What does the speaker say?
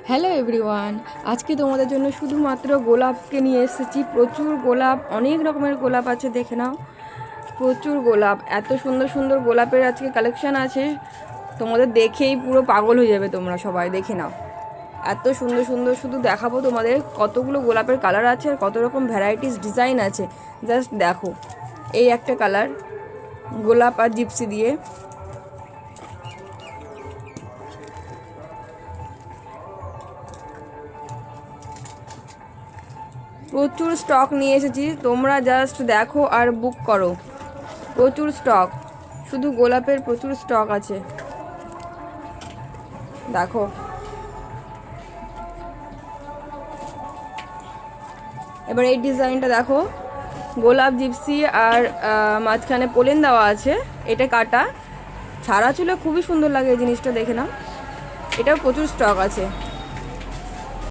Hello everyone, আজকে তোমাদের জন্য শুধুমাত্র গোলাপকে নিয়ে এসেছি। প্রচুর গোলাপ, অনেক রকমের গোলাপ আছে, দেখে নাও। প্রচুর গোলাপ, এত সুন্দর সুন্দর গোলাপের আজকে কালেকশান আছে, তোমাদের দেখেই পুরো পাগল হয়ে যাবে। তোমরা সবাই দেখে নাও, এত সুন্দর সুন্দর। শুধু দেখাবো তোমাদের কতগুলো গোলাপের কালার আছে আর কত রকম ভ্যারাইটিস ডিজাইন আছে। জাস্ট দেখো, এই একটা কালার গোলাপ আর জিপসি দিয়ে। প্রচুর স্টক নিয়ে এসেছি, তোমরা জাস্ট দেখো আর বুক করো। প্রচুর স্টক, শুধু গোলাপের প্রচুর স্টক আছে, দেখো। এবার এই ডিজাইনটা দেখো, গোলাপ জিপসি আর মাঝখানে পোলেন দেওয়া আছে। এটা কাটা ছাড়া ছিল, খুবই সুন্দর লাগে এই জিনিসটা, দেখে নাও। এটাও প্রচুর স্টক আছে।